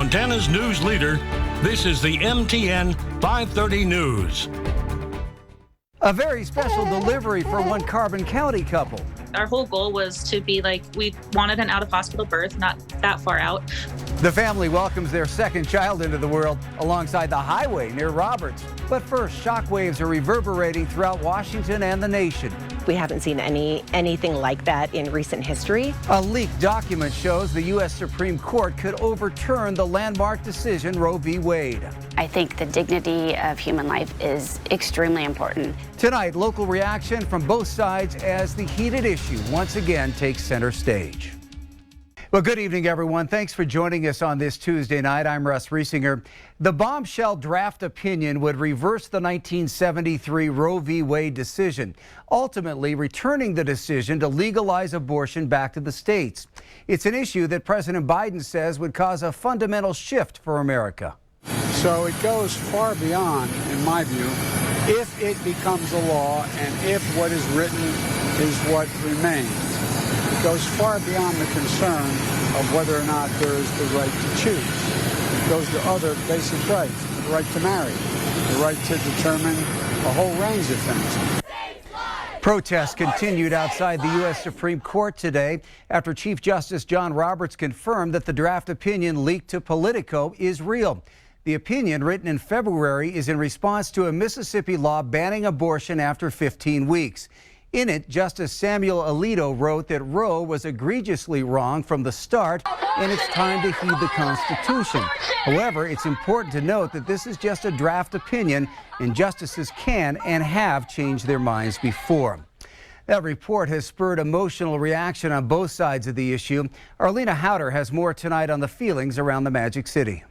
Montana's news leader, this is the MTN 530 News. A very special delivery for one Carbon County couple. Our whole goal was to be like, we wanted an out-of-hospital birth, not that far out. The family welcomes their second child into the world alongside the highway near Roberts. But first, shockwaves are reverberating throughout Washington and the nation. We haven't seen anything like that in recent history. A leaked document shows the U.S. Supreme Court could overturn the landmark decision Roe v. Wade. I think the dignity of human life is extremely important. Tonight, local reaction from both sides as the heated issue once again takes center stage. Well, good evening, everyone. Thanks for joining us on this Tuesday night. I'm Russ Riesinger. The bombshell draft opinion would reverse the 1973 Roe v. Wade decision, ultimately returning the decision to legalize abortion back to the states. It's an issue that President Biden says would cause a fundamental shift for America. So it goes far beyond, in my view, if it becomes a law and if what is written is what remains. It goes far beyond the concern of whether or not there is the right to choose. It goes to other basic rights, the right to marry, the right to determine a whole range of things. Protests continued outside the U.S. Supreme Court today after Chief Justice John Roberts confirmed that the draft opinion leaked to Politico is real. The opinion, written in February, is in response to a Mississippi law banning abortion after 15 weeks. In it, Justice Samuel Alito wrote that Roe was egregiously wrong from the start and it's time to heed the Constitution. However, it's important to note that this is just a draft opinion and justices can and have changed their minds before. That report has spurred emotional reaction on both sides of the issue. Arlena Howder has more tonight on the feelings around the Magic City.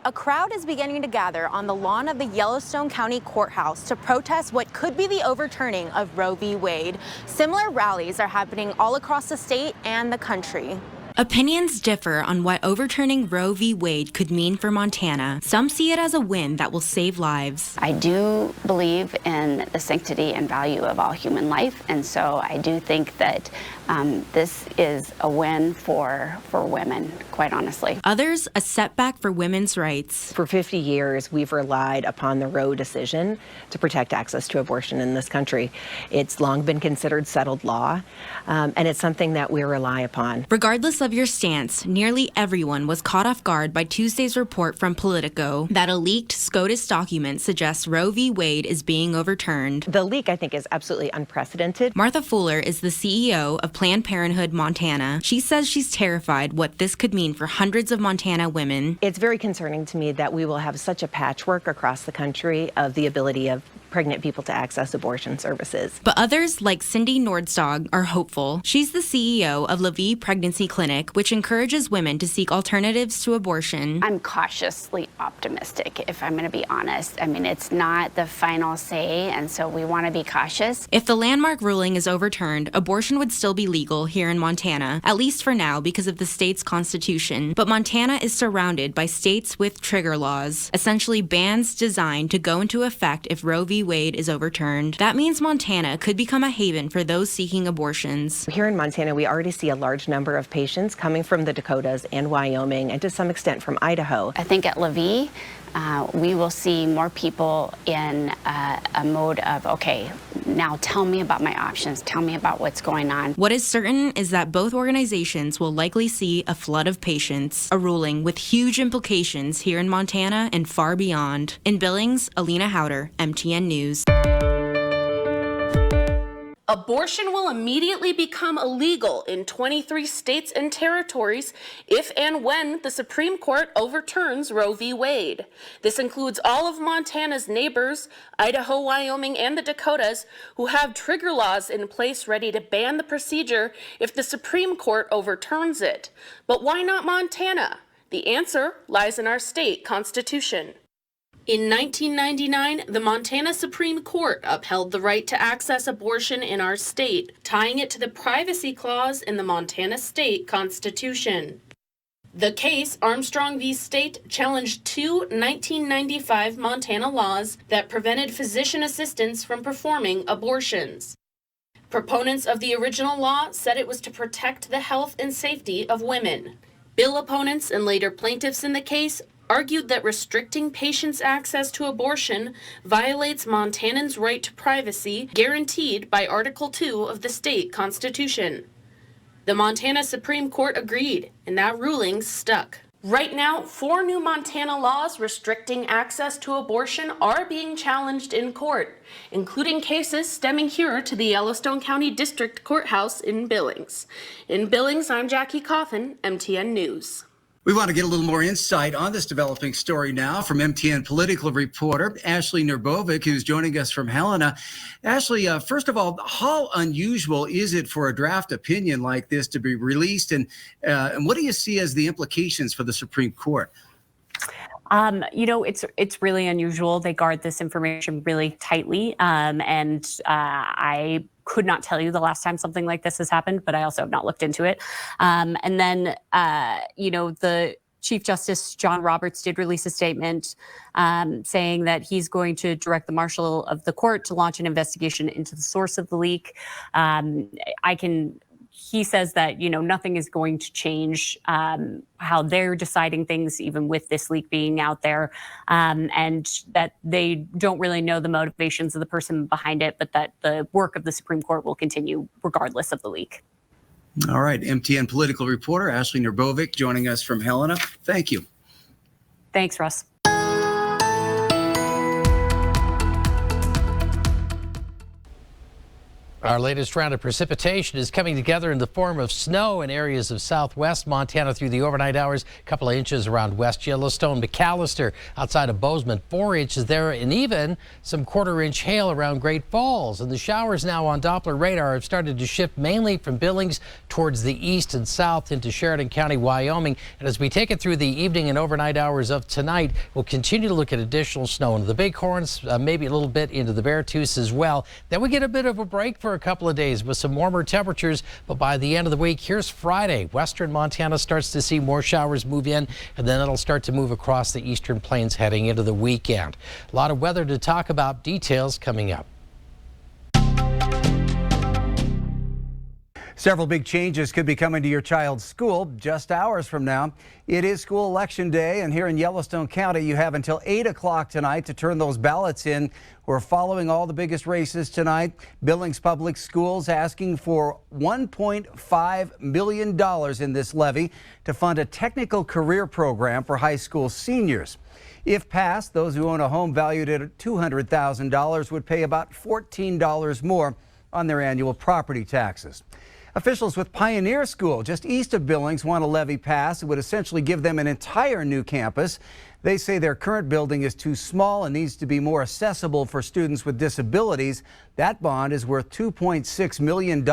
A crowd is beginning to gather on the lawn of the Yellowstone County Courthouse to protest what could be the overturning of Roe v. Wade. Similar rallies are happening all across the state and the country. Opinions differ on what overturning Roe v. Wade could mean for Montana. Some see it as a win that will save lives. I do believe in the sanctity and value of all human life, and so I do think that this is a win for women, quite honestly. Others, a setback for women's rights. For 50 years, we've relied upon the Roe decision to protect access to abortion in this country. It's long been considered settled law, and it's something that we rely upon. Regardless of your stance, nearly everyone was caught off guard by Tuesday's report from Politico that a leaked SCOTUS document suggests Roe v. Wade is being overturned. The leak, I think, is absolutely unprecedented. Martha Fuller is the CEO of Planned Parenthood Montana. She says she's terrified what this could mean for hundreds of Montana women. It's very concerning to me that we will have such a patchwork across the country of the ability of pregnant people to access abortion services. But others, like Cindy Nordstog, are hopeful. She's the CEO of LaVie Pregnancy Clinic, which encourages women to seek alternatives to abortion. I'm cautiously optimistic, if I'm going to be honest. I mean, it's not the final say, and so we want to be cautious. If the landmark ruling is overturned, abortion would still be legal here in Montana, at least for now because of the state's constitution. But Montana is surrounded by states with trigger laws, essentially bans designed to go into effect if Roe v. Wade is overturned. That means Montana could become a haven for those seeking abortions. Here in Montana, we already see a large number of patients coming from the Dakotas and Wyoming, and to some extent from Idaho. I think at LaVie, we will see more people in a mode of, okay, now tell me about my options, tell me about what's going on. What is certain is that both organizations will likely see a flood of patients, a ruling with huge implications here in Montana and far beyond. In Billings, Alena Howder, MTN News. Abortion will immediately become illegal in 23 states and territories if and when the Supreme Court overturns Roe v. Wade. This includes all of Montana's neighbors, Idaho, Wyoming, and the Dakotas, who have trigger laws in place ready to ban the procedure if the Supreme Court overturns it. But why not Montana? The answer lies in our state constitution. In 1999, the Montana Supreme Court upheld the right to access abortion in our state, tying it to the Privacy Clause in the Montana State Constitution. The case, Armstrong v. State, challenged two 1995 Montana laws that prevented physician assistants from performing abortions. Proponents of the original law said it was to protect the health and safety of women. Bill opponents and later plaintiffs in the case argued that restricting patients' access to abortion violates Montanans' right to privacy guaranteed by Article 2 of the state constitution. The Montana Supreme Court agreed, and that ruling stuck. Right now, 4 new Montana laws restricting access to abortion are being challenged in court, including cases stemming here to the Yellowstone County District Courthouse in Billings. In Billings, I'm Jackie Coffin, MTN News. We want to get a little more insight on this developing story now from MTN political reporter Ashley Nerbovic, who's joining us from Helena. Ashley, first of all, how unusual is it for a draft opinion like this to be released, and what do you see as the implications for the Supreme Court? It's really unusual. They guard this information really tightly, and I could not tell you the last time something like this has happened, but I also have not looked into it. And then, the Chief Justice John Roberts did release a statement saying that he's going to direct the marshal of the court to launch an investigation into the source of the leak. He says that, nothing is going to change how they're deciding things, even with this leak being out there, and that they don't really know the motivations of the person behind it, but that the work of the Supreme Court will continue regardless of the leak. All right. MTN political reporter Ashley Nerbovic joining us from Helena. Thank you. Thanks, Russ. Our latest round of precipitation is coming together in the form of snow in areas of southwest Montana through the overnight hours. A couple of inches around West Yellowstone, McAllister outside of Bozeman, 4 inches there, and even some quarter-inch hail around Great Falls. And the showers now on Doppler radar have started to shift mainly from Billings towards the east and south into Sheridan County, Wyoming. And as we take it through the evening and overnight hours of tonight, we'll continue to look at additional snow into the Bighorns, maybe a little bit into the Beartooth as well. Then we get a bit of a break for a couple of days with some warmer temperatures, but by the end of the week, here's Friday. Western Montana starts to see more showers move in, and then it'll start to move across the eastern plains heading into the weekend. A lot of weather to talk about. Details coming up. Several big changes could be coming to your child's school just hours from now. It is school election day, and here in Yellowstone County, you have until 8 o'clock tonight to turn those ballots in. We're following all the biggest races tonight. Billings Public Schools asking for $1.5 million in this levy to fund a technical career program for high school seniors. If passed, those who own a home valued at $200,000 would pay about $14 more on their annual property taxes. Officials with Pioneer School, just east of Billings, want a levy passed. It would essentially give them an entire new campus. They say their current building is too small and needs to be more accessible for students with disabilities. That bond is worth $2.6 million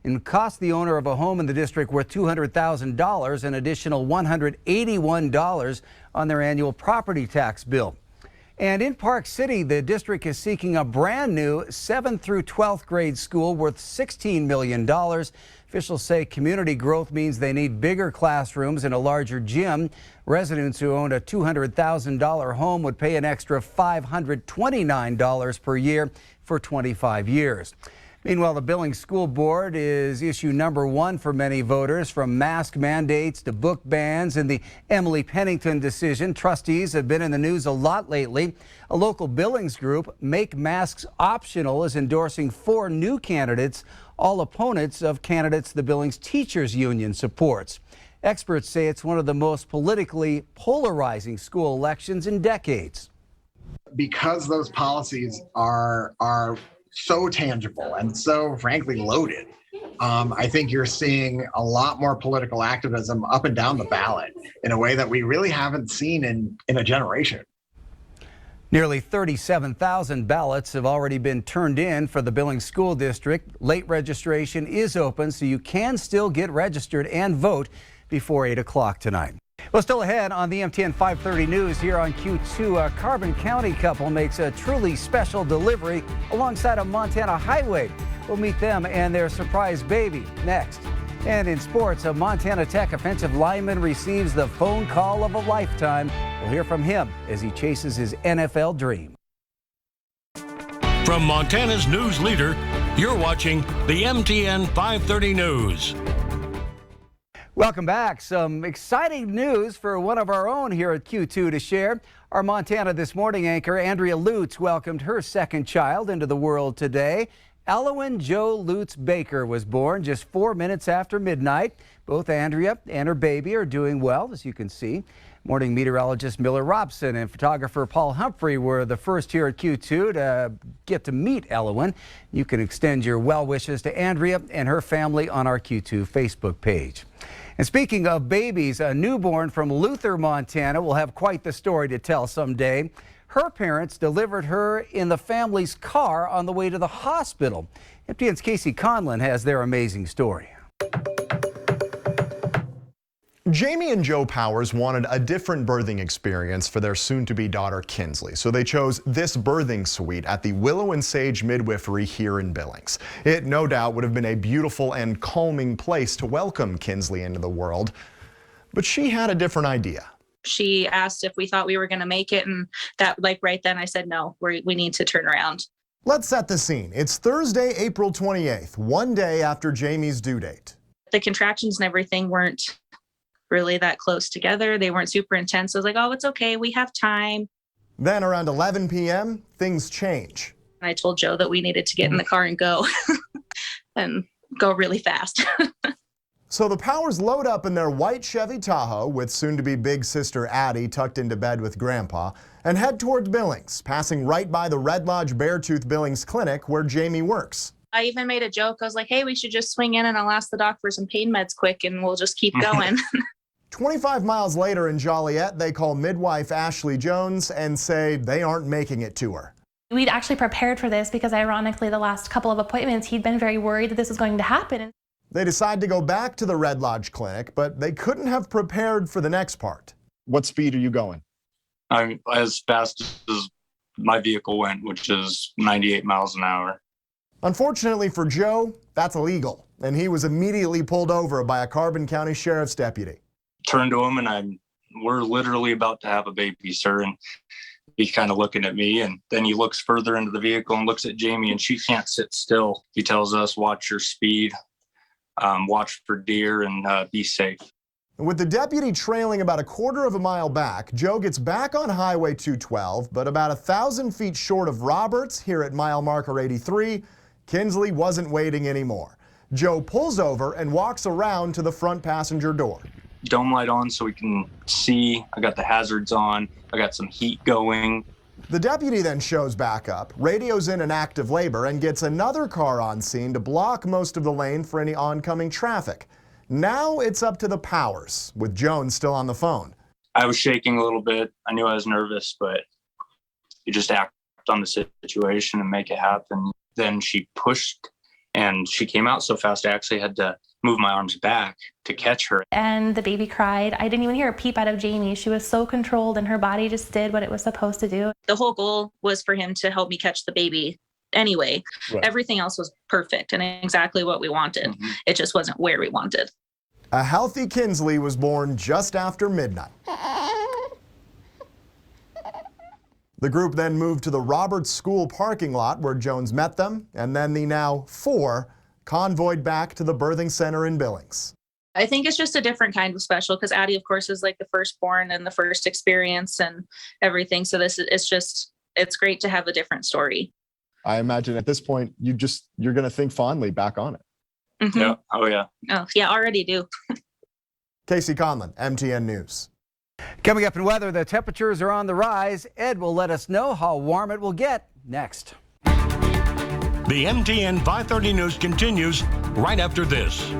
and cost the owner of a home in the district worth $200,000, an additional $181 on their annual property tax bill. And in Park City, the district is seeking a brand new 7th through 12th grade school worth $16 million. Officials say community growth means they need bigger classrooms and a larger gym. Residents who own a $200,000 home would pay an extra $529 per year for 25 years. Meanwhile, the Billings School Board is issue number one for many voters, from mask mandates to book bans and the Emily Pennington decision. Trustees have been in the news a lot lately. A local Billings group, Make Masks Optional, is endorsing 4 new candidates, all opponents of candidates the Billings Teachers Union supports. Experts say it's one of the most politically polarizing school elections in decades. Because those policies are so tangible and so frankly loaded, I think you're seeing a lot more political activism up and down the ballot in a way that we really haven't seen in a generation. Nearly 37,000 ballots have already been turned in for the Billings School District. Late registration is open, so you can still get registered and vote before 8 o'clock tonight. Well, still ahead on the MTN 530 News here on Q2, a Carbon County couple makes a truly special delivery alongside a Montana highway. We'll meet them and their surprise baby next. And in sports, a Montana Tech offensive lineman receives the phone call of a lifetime. We'll hear from him as he chases his NFL dream. From Montana's news leader, You're watching the MTN 530 News. Welcome back. Some exciting news for one of our own here at Q2 to share. Our Montana This Morning anchor Andrea Lutz welcomed her second child into the world today. Elowen Jo Lutz Baker was born just 4 minutes after midnight. Both Andrea and her baby are doing well, as you can see. Morning meteorologist Miller Robson and photographer Paul Humphrey were the first here at Q2 to get to meet Elowen. You can extend your well wishes to Andrea and her family on our Q2 Facebook page. And speaking of babies, a newborn from Luther, Montana will have quite the story to tell someday. Her parents delivered her in the family's car on the way to the hospital. MTN's Casey Conlon has their amazing story. Jamie and Joe Powers wanted a different birthing experience for their soon-to-be daughter Kinsley, so they chose this birthing suite at the Willow and Sage Midwifery here in Billings. It no doubt would have been a beautiful and calming place to welcome Kinsley into the world, but she had a different idea. She asked if we thought we were going to make it, and that, like, right then I said, no, we need to turn around. Let's set the scene. It's Thursday, April 28th, one day after Jamie's due date. The contractions and everything weren't really that close together. They weren't super intense. I was like, oh, it's okay. We have time. Then around 11 p.m., things change. I told Joe that we needed to get in the car and go and go really fast. So the Powers load up in their white Chevy Tahoe with soon-to-be big sister Addie tucked into bed with Grandpa and head towards Billings, passing right by the Red Lodge Beartooth Billings Clinic where Jamie works. I even made a joke. I was like, hey, we should just swing in and I'll ask the doc for some pain meds quick and we'll just keep going. 25 miles later in Joliet, they call midwife Ashley Jones and say they aren't making it to her. We'd actually prepared for this because ironically the last couple of appointments he'd been very worried that this was going to happen. They decide to go back to the Red Lodge Clinic, but they couldn't have prepared for the next part. What speed are you going? I'm as fast as my vehicle went, which is 98 miles an hour. Unfortunately for Joe, that's illegal, and he was immediately pulled over by a Carbon County Sheriff's deputy. Turned to him and we're literally about to have a baby, sir. And he's kind of looking at me, and then he looks further into the vehicle and looks at Jamie, and she can't sit still. He tells us, watch your speed, watch for deer, and be safe. With the deputy trailing about a quarter of a mile back, Joe gets back on Highway 212, but about 1,000 feet short of Roberts here at mile marker 83, Kinsley wasn't waiting anymore. Joe pulls over and walks around to the front passenger door. Dome light on so we can see. I got the hazards on. I got some heat going. The deputy then shows back up, radios in an active labor, and gets another car on scene to block most of the lane for any oncoming traffic. Now it's up to the Powers, with Jones still on the phone. I was shaking a little bit. I knew I was nervous, but you just act on the situation and make it happen. Then she pushed and she came out so fast I actually had to move my arms back to catch her. And the baby cried. I didn't even hear a peep out of Jamie. She was so controlled and her body just did what it was supposed to do. The whole goal was for him to help me catch the baby anyway. Right. Everything else was perfect and exactly what we wanted. Mm-hmm. It just wasn't where we wanted. A healthy Kinsley was born just after midnight. The group then moved to the Roberts School parking lot where Jones met them, and then the now 4 convoyed back to the birthing center in Billings. I think it's just a different kind of special because Addie, of course, is like the firstborn and the first experience and everything. So it's great to have a different story. I imagine at this point, you're going to think fondly back on it. Mm-hmm. Yeah. Oh, yeah. Oh, yeah, already do. Casey Conlon, MTN News. Coming up in weather, the temperatures are on the rise. Ed will let us know how warm it will get next. The MTN 530 News continues right after this.